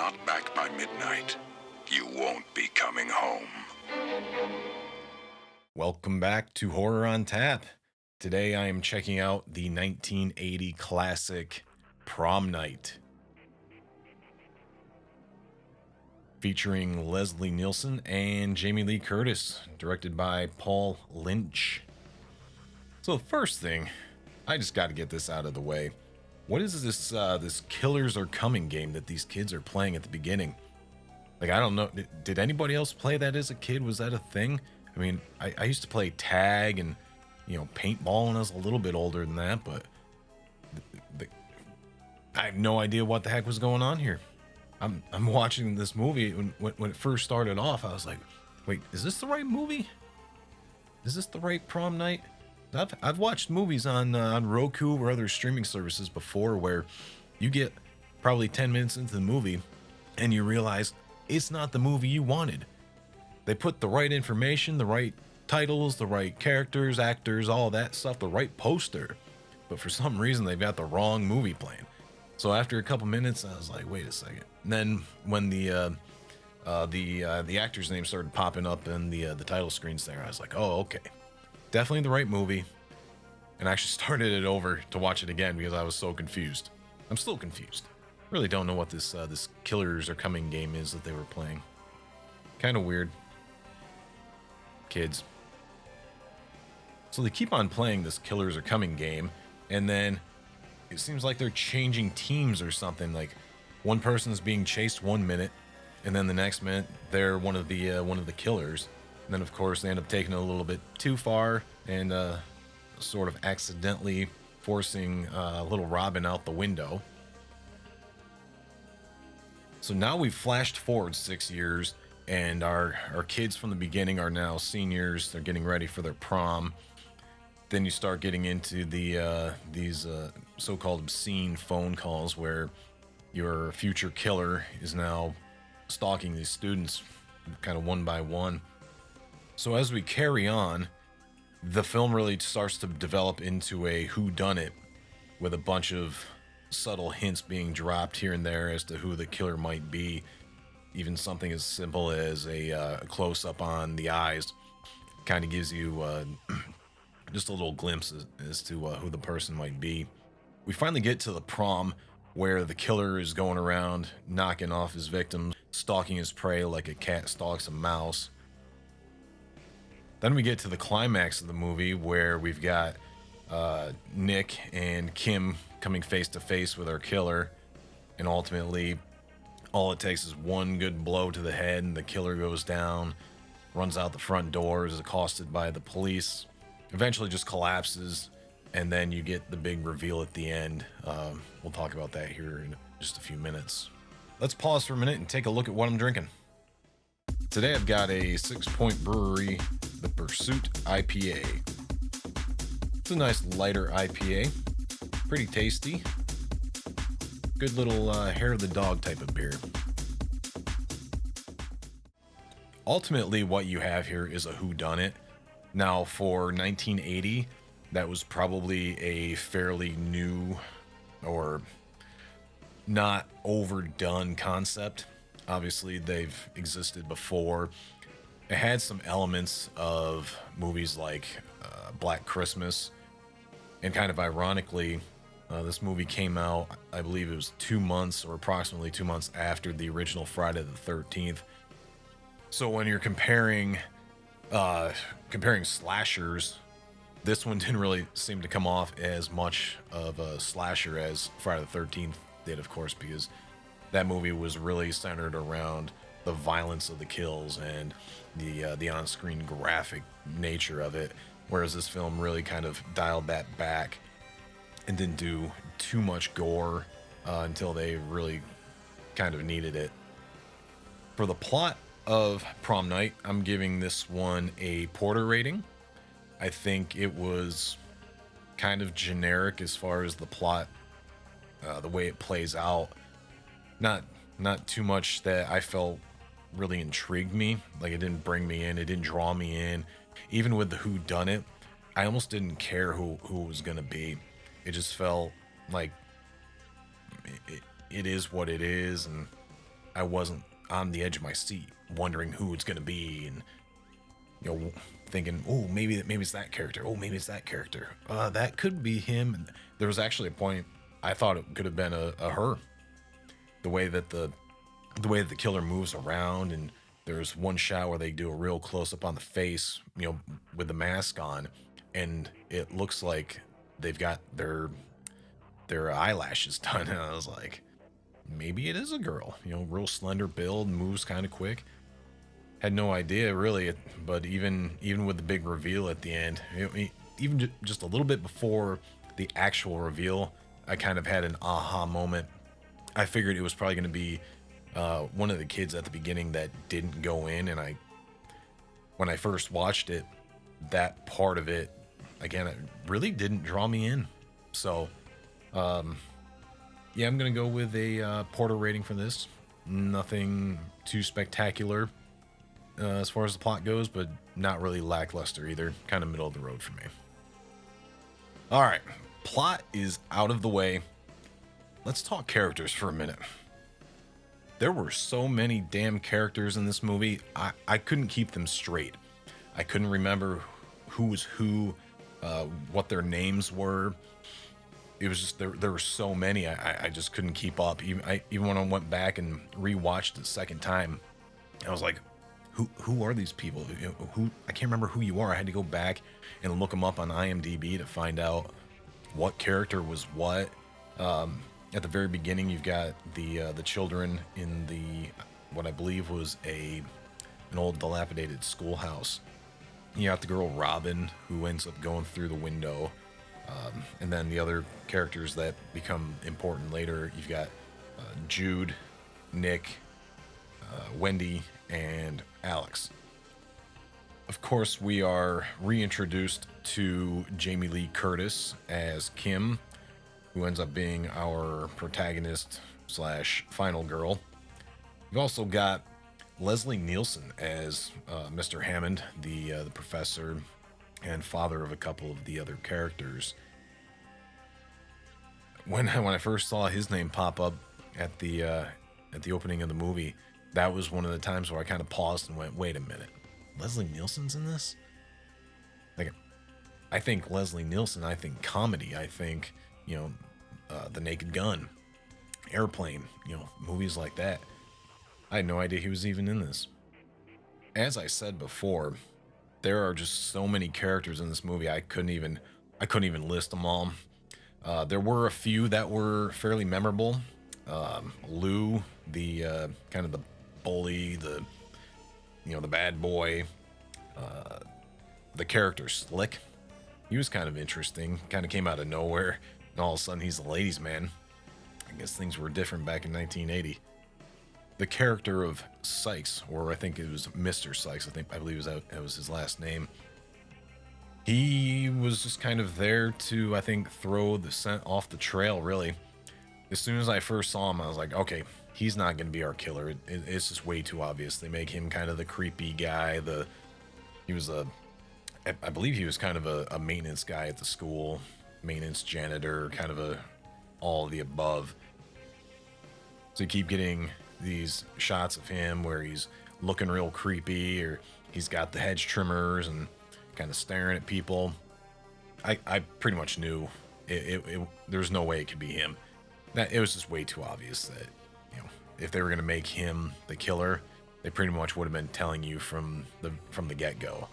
not back by midnight, you won't be coming home. Welcome back to Horror on Tap. Today I am checking out the 1980 classic Prom Night, featuring Leslie Nielsen and Jamie Lee Curtis, directed by Paul Lynch. So, first thing, I just got to get this out of the way. What is this Killers Are Coming game that these kids are playing at the beginning? Like, I don't know. Did anybody else play that as a kid? Was that a thing? I mean, I used to play tag and, paintball when I was a little bit older than that, but I have no idea what the heck was going on here. I'm watching this movie. When it first started off, I was like, wait, is this the right movie? Is this the right Prom Night? I've watched movies on Roku or other streaming services before where you get probably 10 minutes into the movie and you realize it's not the movie you wanted. They put the right information, the right titles, the right characters, actors, all that stuff, the right poster. But for some reason, they've got the wrong movie playing. So after a couple minutes, I was like, wait a second. And then when the actor's name started popping up in the title screens there, I was like, oh, okay. Definitely the right movie. And I actually started it over to watch it again because I was so confused. I'm still confused. Really don't know what this Killers Are Coming game is that they were playing. Kind of weird. Kids. So they keep on playing this Killers Are Coming game, and then it seems like they're changing teams or something. Like one person's being chased 1 minute, and then the next minute they're one of the killers. And then of course they end up taking it a little bit too far and sort of accidentally forcing little Robin out the window. So now we've flashed forward 6 years, and our kids from the beginning are now seniors. They're getting ready for their prom. Then you start getting into these so-called obscene phone calls where your future killer is now stalking these students kind of one by one. So as we carry on, the film really starts to develop into a whodunit with a bunch of subtle hints being dropped here and there as to who the killer might be. Even something as simple as a close-up on the eyes kind of gives you just a little glimpse as to who the person might be. We finally get to the prom where the killer is going around knocking off his victims, stalking his prey like a cat stalks a mouse. Then we get to the climax of the movie where we've got Nick and Kim coming face to face with our killer, and ultimately all it takes is one good blow to the head and the killer goes down, runs out the front door, is accosted by the police, eventually just collapses, and then you get the big reveal at the end. We'll talk about that here in just a few minutes. Let's pause for a minute and take a look at what I'm drinking. Today I've got a 6 Point Brewery The Pursuit IPA. It's a nice lighter IPA, pretty tasty. Good little hair of the dog type of beer. Ultimately, what you have here is a whodunit. Now, for 1980, that was probably a fairly new or not overdone concept. Obviously, they've existed before. It had some elements of movies like Black Christmas, and kind of ironically, this movie came out, I believe it was 2 months or approximately 2 months after the original Friday the 13th. So when you're comparing slashers, this one didn't really seem to come off as much of a slasher as Friday the 13th did, of course, because that movie was really centered around the violence of the kills and the on-screen graphic nature of it, whereas this film really kind of dialed that back and didn't do too much gore until they really kind of needed it. For the plot of Prom Night, I'm giving this one a Porter rating. I think it was kind of generic as far as the plot, the way it plays out. Not too much that I felt really intrigued me. Like, it didn't bring me in, it didn't draw me in. Even with the whodunit, I almost didn't care who it was gonna be. It just felt like it is what it is, and I wasn't on the edge of my seat, wondering who it's gonna be, and thinking, oh, maybe it's that character. Oh, maybe it's that character. That could be him. And there was actually a point I thought it could have been a her. The way that the killer moves around, and there's one shot where they do a real close up on the face, with the mask on, and it looks like they've got their eyelashes done. And I was like, maybe it is a girl. Real slender build, moves kind of quick. Had no idea really, but even with the big reveal at the end, even just a little bit before the actual reveal, I kind of had an aha moment. I figured it was probably going to be one of the kids at the beginning that didn't go in, and when I first watched it, that part of it, again, it really didn't draw me in. So, yeah, I'm going to go with a Porter rating for this. Nothing too spectacular as far as the plot goes, but not really lackluster either. Kind of middle of the road for me. All right, plot is out of the way. Let's talk characters for a minute. There were so many damn characters in this movie, I couldn't keep them straight. I couldn't remember who was who, what their names were. It was just, there were so many, I just couldn't keep up. Even when I went back and rewatched it the second time, I was like, who are these people? Who I can't remember who you are. I had to go back and look them up on IMDb to find out what character was what. At the very beginning, you've got the children in what I believe was an old dilapidated schoolhouse. You got the girl Robin, who ends up going through the window, and then the other characters that become important later. You've got Jude, Nick, Wendy, and Alex. Of course, we are reintroduced to Jamie Lee Curtis as Kim, who ends up being our protagonist / final girl. We've also got Leslie Nielsen as Mr. Hammond, the professor and father of a couple of the other characters. When I first saw his name pop up at the opening of the movie, that was one of the times where I kind of paused and went, wait a minute, Leslie Nielsen's in this? Like, I think Leslie Nielsen, I think comedy, I think, The Naked Gun, Airplane, movies like that. I had no idea he was even in this. As I said before, there are just so many characters in this movie, I couldn't even list them all. There were a few that were fairly memorable. Lou, the kind of the bully, the bad boy, the character Slick. He was kind of interesting, kind of came out of nowhere, and all of a sudden he's the ladies' man. I guess things were different back in 1980. The character of Sykes, or I think it was Mr. Sykes, I believe that was his last name. He was just kind of there to, I think, throw the scent off the trail, really. As soon as I first saw him, I was like, okay, he's not going to be our killer. It's just way too obvious. They make him kind of the creepy guy. I believe he was kind of a maintenance guy at the school, maintenance janitor, kind of all of the above. So you keep getting these shots of him where he's looking real creepy, or he's got the hedge trimmers and kind of staring at people. I pretty much knew there's no way it could be him. That it was just way too obvious that if they were going to make him the killer, they pretty much would have been telling you from the get-go.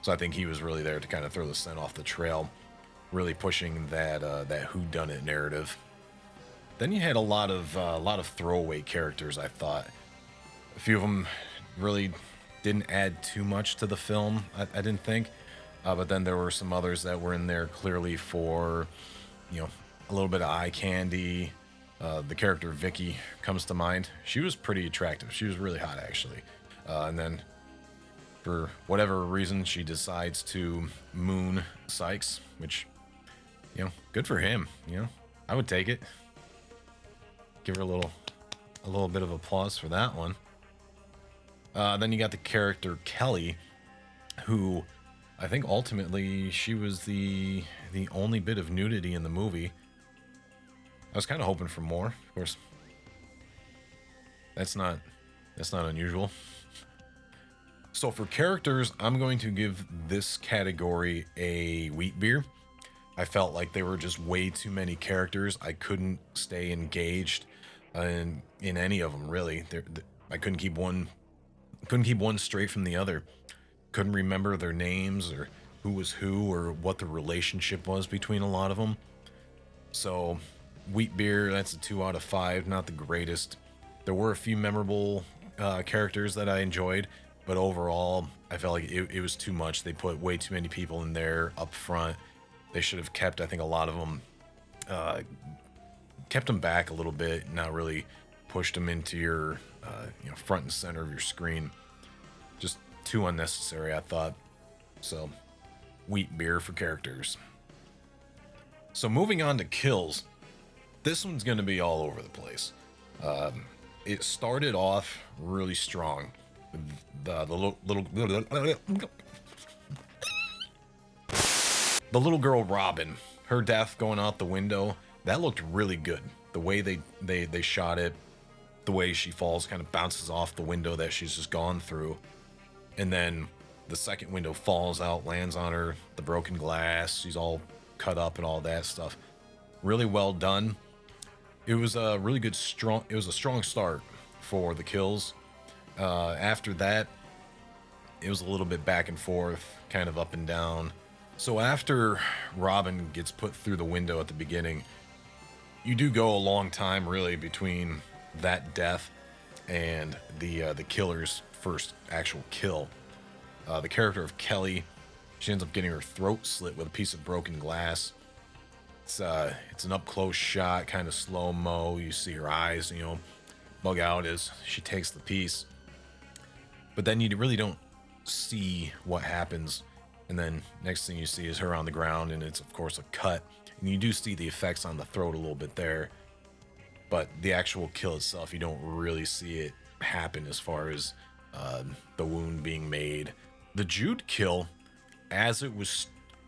So I think he was really there to kind of throw the scent off the trail, really pushing that whodunit narrative. Then you had a lot of throwaway characters. I thought a few of them really didn't add too much to the film. I didn't think, but then there were some others that were in there clearly for a little bit of eye candy. The character Vicky comes to mind. She was pretty attractive. She was really hot, actually. And then, for whatever reason, she decides to moon Sykes, which, good for him. I would take it. Give her a little bit of applause for that one. Then you got the character Kelly, who I think ultimately she was the only bit of nudity in the movie. I was kind of hoping for more, of course. That's not unusual. So for characters, I'm going to give this category a wheat beer. I felt like there were just way too many characters. I couldn't stay engaged in any of them really. I couldn't keep one straight from the other. Couldn't remember their names or who was who or what the relationship was between a lot of them. So wheat beer, that's a 2 out of 5. Not the greatest. There were a few memorable characters that I enjoyed, but overall, I felt like it was too much. They put way too many people in there up front. They should have kept, I think, a lot of them, kept them back a little bit, not really pushed them into your, front and center of your screen. Just too unnecessary, I thought. So, wheat beer for characters. So moving on to kills, this one's going to be all over the place. It started off really strong. The little girl Robin, her death going out the window, that looked really good. The way they shot it, the way she falls, kind of bounces off the window that she's just gone through, and then the second window falls out, lands on her, the broken glass, she's all cut up and all that stuff. Really well done. It was a really good it was a strong start for the kills. After that, it was a little bit back and forth, kind of up and down. So after Robin gets put through the window at the beginning, you do go a long time really between that death and the killer's first actual kill. The character of Kelly, she ends up getting her throat slit with a piece of broken glass. It's an up close shot, kind of slow mo. You see her eyes, bug out as she takes the piece. But then you really don't see what happens. And then next thing you see is her on the ground, and it's of course a cut. And you do see the effects on the throat a little bit there. But the actual kill itself, you don't really see it happen as far as the wound being made. The Jude kill, as it was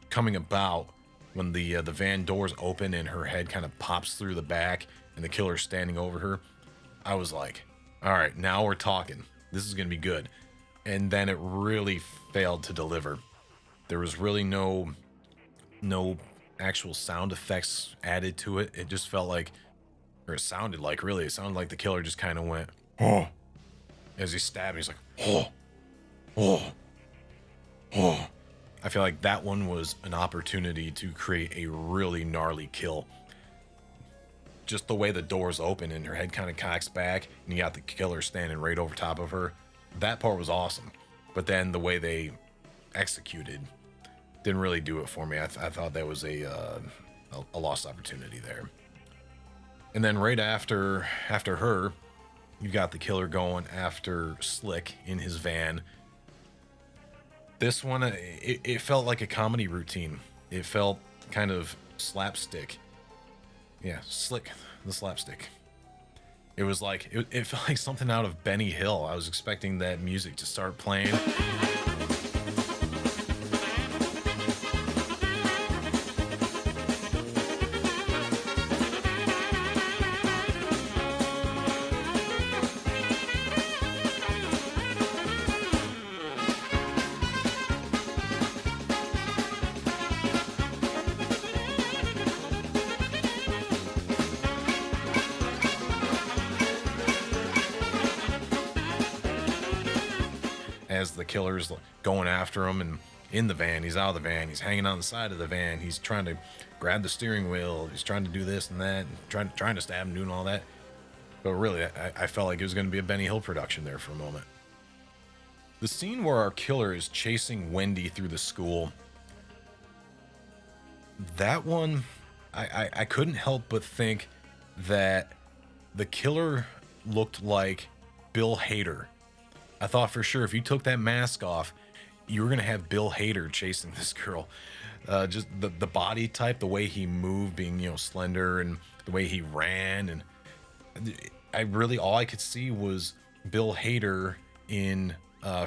coming about, when the van doors open and her head kind of pops through the back and the killer's standing over her, I was like, all right, now we're talking. This is going to be good. And then it really failed to deliver. There was really no actual sound effects added to it. It just felt like, or it sounded like the killer just kind of went, oh, as he stabbed, he's like, oh, oh, oh. I feel like that one was an opportunity to create a really gnarly kill. Just the way the doors open and her head kind of cocks back and you got the killer standing right over top of her. That part was awesome. But then the way they executed didn't really do it for me. I thought that was a lost opportunity there. And then right after her, you got the killer going after Slick in his van. This one, it felt like a comedy routine. It felt kind of slapstick. Yeah, Slick, the slapstick. It was like, it felt like something out of Benny Hill. I was expecting that music to start playing. As the killer's going after him, and in the van, he's out of the van, he's hanging on the side of the van, he's trying to grab the steering wheel, he's trying to do this and that, and trying to stab him, doing all that. But really, I felt like it was going to be a Benny Hill production there for a moment. The scene where our killer is chasing Wendy through the school, that one, I couldn't help but think that the killer looked like Bill Hader. I thought for sure if you took that mask off, you were going to have Bill Hader chasing this girl. Just the body type, the way he moved, being, slender, and the way he ran. And all I could see was Bill Hader in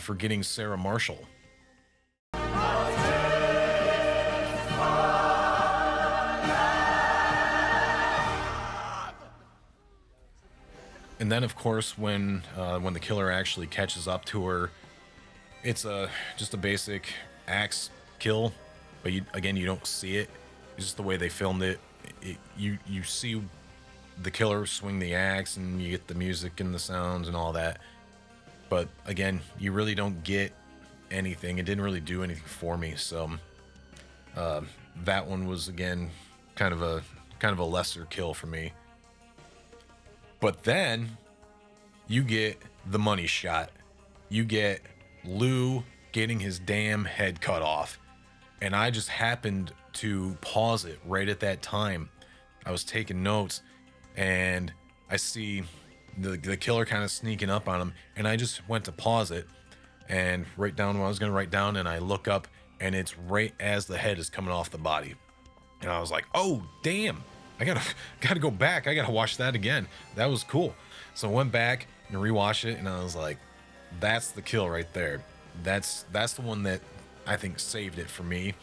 Forgetting Sarah Marshall. And then, of course, when the killer actually catches up to her, it's just a basic axe kill, but you don't see it. It's just the way they filmed it. You see the killer swing the axe, and you get the music and the sounds and all that. But again, you really don't get anything. It didn't really do anything for me. So that one was again kind of a lesser kill for me. But then you get the money shot. You get Lou getting his damn head cut off. And I just happened to pause it right at that time. I was taking notes, and I see the killer kind of sneaking up on him, and I just went to pause it and write down what I was going to write down, and I look up, and it's right as the head is coming off the body. And I was like, oh damn, I gotta go back. I gotta watch that again. That was cool. So I went back and rewatched it, and I was like, that's the kill right there. That's the one that I think saved it for me,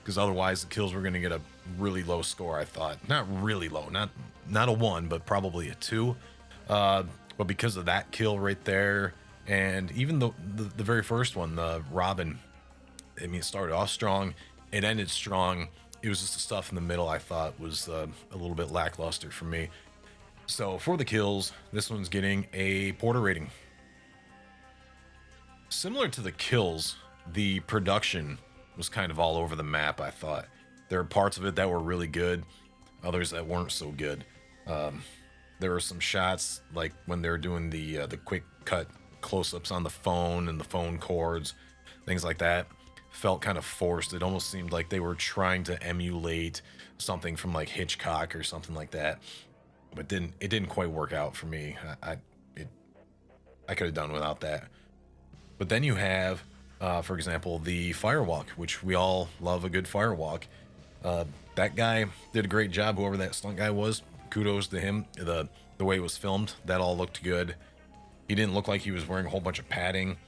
because otherwise the kills were going to get a really low score. I thought, not really low, not a 1, but probably a 2. But because of that kill right there, and even the very first one, the Robin, I mean, it started off strong, it ended strong. It was just the stuff in the middle I thought was a little bit lackluster for me. So for the kills, this one's getting a Porter rating. Similar to the kills, the production was kind of all over the map, I thought. There were parts of it that were really good, others that weren't so good. There were some shots, like when they were doing the quick cut close-ups on the phone and the phone cords, things like that, felt kind of forced. It almost seemed like they were trying to emulate something from like Hitchcock or something like that, but it didn't quite work out for me. I could have done without that. But then you have, for example, the firewalk, which we all love a good firewalk. That guy did a great job, whoever that stunt guy was. Kudos to him. The way it was filmed, that all looked good. He didn't look like he was wearing a whole bunch of padding.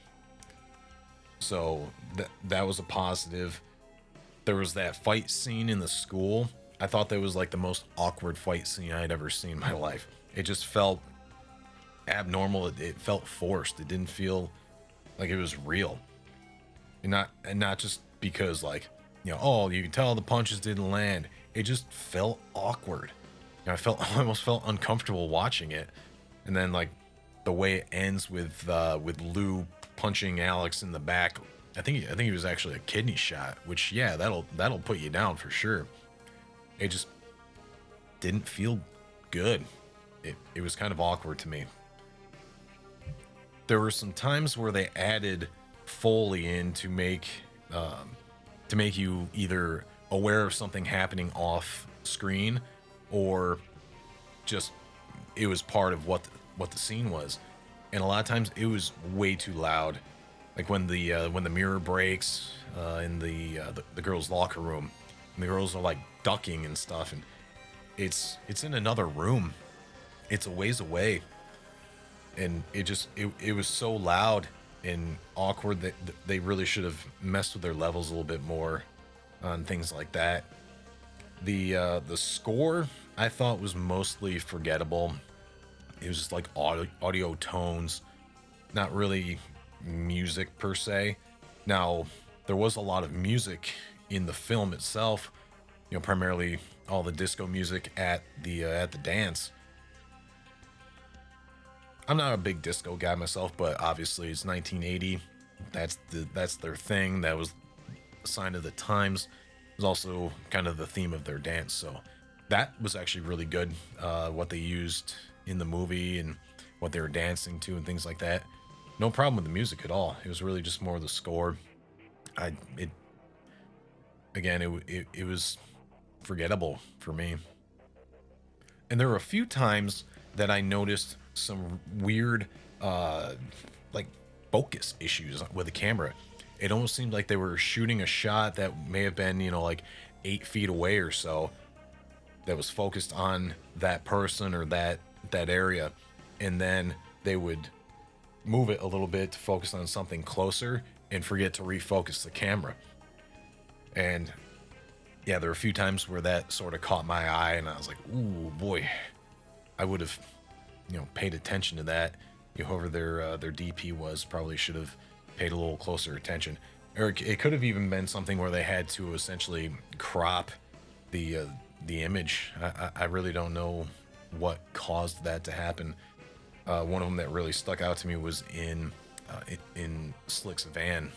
So that was a positive. There was that fight scene in the school. I thought that was like the most awkward fight scene I had ever seen in my life. It just felt abnormal. It felt forced. It didn't feel like it was real. And not just because, like, you know, oh, you can tell the punches didn't land. It just felt awkward. I almost felt uncomfortable watching it. And then, like, the way it ends with Lou punching Alex in the back. I think it was actually a kidney shot, which, yeah, that'll put you down for sure. It just didn't feel good. It was kind of awkward to me. There were some times where they added Foley in to make you either aware of something happening off screen, or just it was part of what the scene was. And a lot of times it was way too loud, like when the mirror breaks in the girls' locker room, and the girls are like ducking and stuff, and it's in another room, it's a ways away, and it was so loud and awkward that they really should have messed with their levels a little bit more on things like that. The score I thought was mostly forgettable. It was just like audio tones, not really music per se. Now, there was a lot of music in the film itself, you know, primarily all the disco music at the dance. I'm not a big disco guy myself, but obviously it's 1980. That's their thing. That was a sign of the times. It was also kind of the theme of their dance. So that was actually really good. What they used in the movie and what they were dancing to and things like that. No problem with the music at all. It was really just more the score. It was forgettable for me. And there were a few times that I noticed some weird like focus issues with the camera. It almost seemed like they were shooting a shot that may have been, you know, like 8 feet away or so, that was focused on that person or that area, and then they would move it a little bit to focus on something closer and forget to refocus the camera. And yeah, there were a few times where that sort of caught my eye, and I was like, ooh boy, I would have paid attention to that. Whoever their DP was probably should have paid a little closer attention. Or it could have even been something where they had to essentially crop the image. I really don't know what caused that to happen. One of them that really stuck out to me was in Slick's van.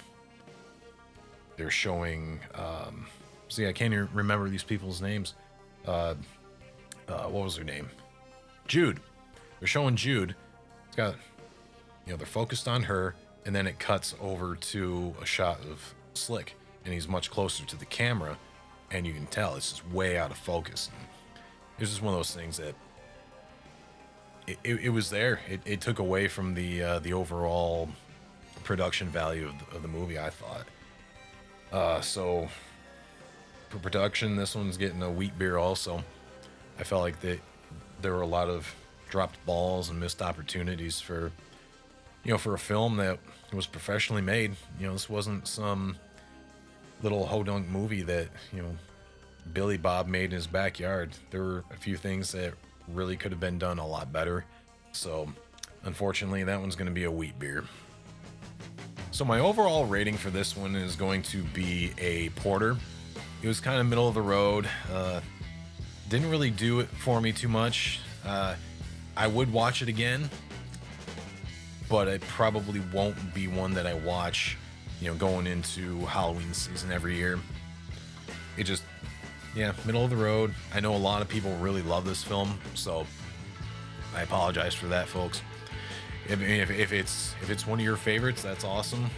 They're showing. See, I can't even remember these people's names. What was her name? Jude. They're showing Jude. It's got, they're focused on her, and then it cuts over to a shot of Slick, and he's much closer to the camera, and you can tell it's just way out of focus. And it's just one of those things that it was there. It took away from the overall production value of the movie, I thought. So for production, this one's getting a wheat beer also. I felt like there were a lot of dropped balls and missed opportunities for a film that was professionally made. This wasn't some little hodunk movie that Billy Bob made in his backyard. There were a few things that really could have been done a lot better. So unfortunately, that one's going to be a wheat beer. So my overall rating for this one is going to be a porter. It was kind of middle of the road. Didn't really do it for me too much. I would watch it again, but it probably won't be one that I watch, going into Halloween season every year. It just, middle of the road. I know a lot of people really love this film, so I apologize for that, folks. If it's one of your favorites, that's awesome.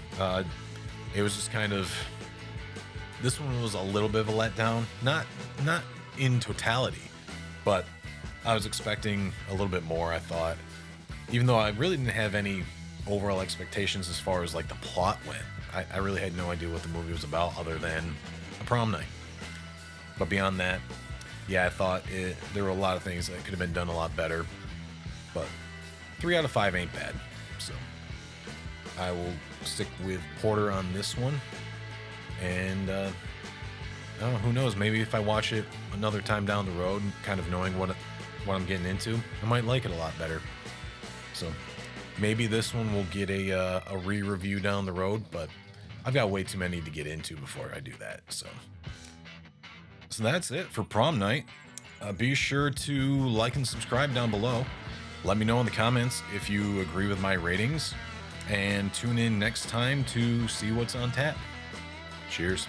It was just kind of, this one was a little bit of a letdown, not in totality, but I was expecting a little bit more, I thought. Even though I really didn't have any overall expectations as far as like the plot went. I really had no idea what the movie was about other than a prom night. But beyond that, I thought there were a lot of things that could have been done a lot better. But 3 out of 5 ain't bad. So I will stick with porter on this one. And who knows? Maybe if I watch it another time down the road, kind of knowing what I'm getting into, I might like it a lot better. So maybe this one will get a re-review down the road, but I've got way too many to get into before I do that. So that's it for Prom Night. Be sure to like and subscribe down below. Let me know in the comments if you agree with my ratings, and tune in next time to see what's on tap. Cheers.